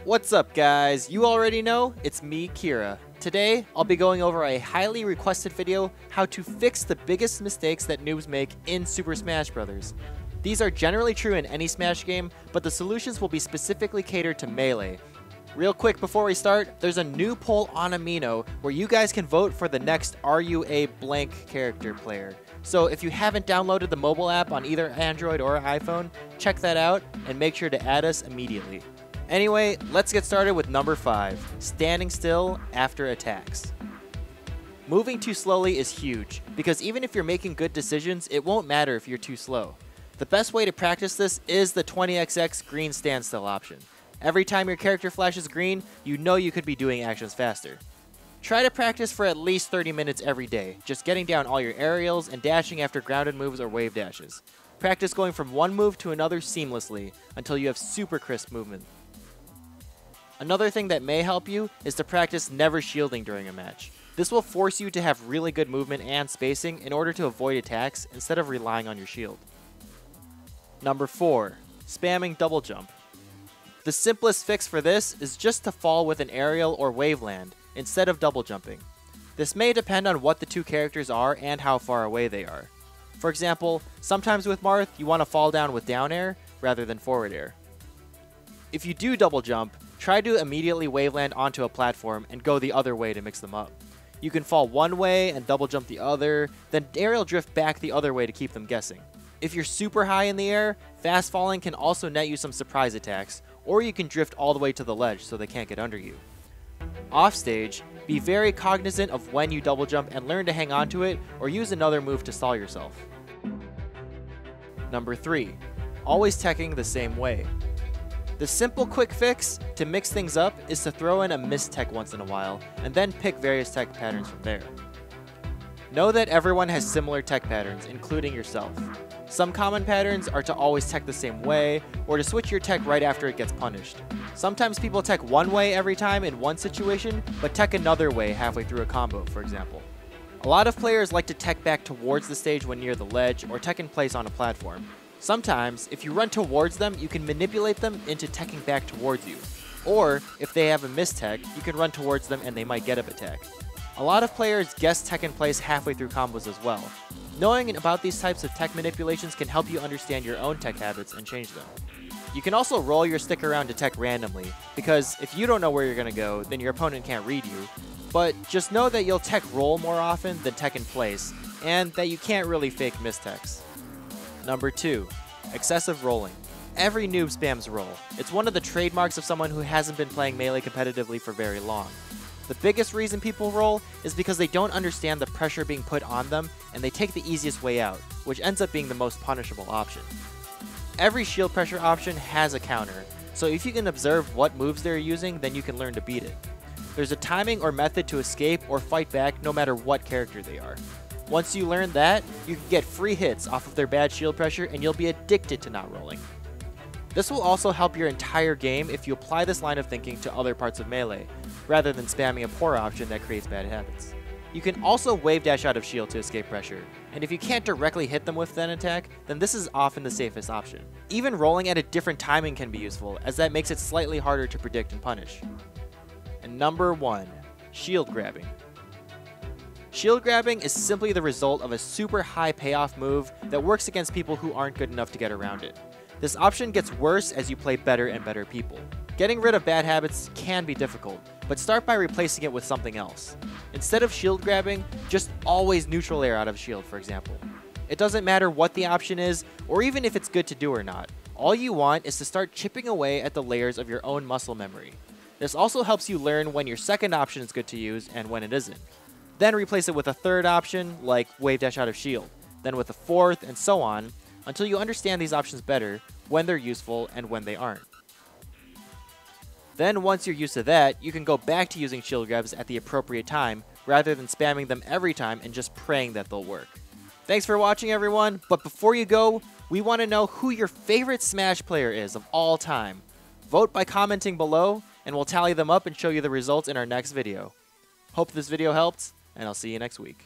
What's up guys? You already know, it's me, Kira. Today, I'll be going over a highly requested video, how to fix the biggest mistakes that noobs make in Super Smash Bros. These are generally true in any Smash game, but the solutions will be specifically catered to Melee. Real quick before we start, there's a new poll on Amino where you guys can vote for the next "Are you a blank character player?" So if you haven't downloaded the mobile app on either Android or iPhone, check that out and make sure to add us immediately. Anyway, let's get started with number 5, standing still after attacks. Moving too slowly is huge, because even if you're making good decisions, it won't matter if you're too slow. The best way to practice this is the 20XX green standstill option. Every time your character flashes green, you know you could be doing actions faster. Try to practice for at least 30 minutes every day, just getting down all your aerials and dashing after grounded moves or wave dashes. Practice going from one move to another seamlessly, until you have super crisp movement. Another thing that may help you is to practice never shielding during a match. This will force you to have really good movement and spacing in order to avoid attacks instead of relying on your shield. Number 4, spamming double jump. The simplest fix for this is just to fall with an aerial or WAVELAND instead of double jumping. This may depend on what the two characters are and how far away they are. For example, sometimes with Marth, you want to fall down with down air rather than forward air. If you do double jump, try to immediately WAVELAND onto a platform and go the other way to mix them up. You can fall one way and double jump the other, then aerial drift back the other way to keep them guessing. If you're super high in the air, fast falling can also net you some surprise attacks, or you can drift all the way to the ledge so they can't get under you. Offstage, be very cognizant of when you double jump and learn to hang on to it or use another move to stall yourself. Number 3, always teching the same way. The simple quick fix to mix things up is to throw in a mistech once in a while and then pick various tech patterns from there. Know that everyone has similar tech patterns, including yourself. Some common patterns are to always tech the same way, or to switch your tech right after it gets punished. Sometimes people tech one way every time in one situation, but tech another way halfway through a combo, for example. A lot of players like to tech back towards the stage when near the ledge, or tech in place on a platform. Sometimes, if you run towards them, you can manipulate them into teching back towards you. Or, if they have a mistech, you can run towards them and they might get up attack. A lot of players guess tech in place halfway through combos as well. Knowing about these types of tech manipulations can help you understand your own tech habits and change them. You can also roll your stick around to tech randomly, because if you don't know where you're going to go, then your opponent can't read you. But just know that you'll tech roll more often than tech in place, and that you can't really fake mistechs. Number 2, excessive rolling. Every noob spams roll. It's one of the trademarks of someone who hasn't been playing Melee competitively for very long. The biggest reason people roll is because they don't understand the pressure being put on them and they take the easiest way out, which ends up being the most punishable option. Every shield pressure option has a counter, so if you can observe what moves they're using, then you can learn to beat it. There's a timing or method to escape or fight back no matter what character they are. Once you learn that, you can get free hits off of their bad shield pressure and you'll be addicted to not rolling. This will also help your entire game if you apply this line of thinking to other parts of Melee, rather than spamming a poor option that creates bad habits. You can also wave dash out of shield to escape pressure, and if you can't directly hit them with an attack, then this is often the safest option. Even rolling at a different timing can be useful, as that makes it slightly harder to predict and punish. And number 1, shield grabbing. Shield grabbing is simply the result of a super high payoff move that works against people who aren't good enough to get around it. This option gets worse as you play better and better people. Getting rid of bad habits can be difficult, but start by replacing it with something else. Instead of shield grabbing, just always neutral air out of shield, for example. It doesn't matter what the option is, or even if it's good to do or not. All you want is to start chipping away at the layers of your own muscle memory. This also helps you learn when your second option is good to use and when it isn't. Then replace it with a third option, like wave dash out of shield, then with a fourth, and so on, until you understand these options better, when they're useful and when they aren't. Then once you're used to that, you can go back to using shield grabs at the appropriate time, rather than spamming them every time and just praying that they'll work. Thanks for watching everyone, but before you go, we want to know who your favorite Smash player is of all time. Vote by commenting below, and we'll tally them up and show you the results in our next video. Hope this video helped, and I'll see you next week.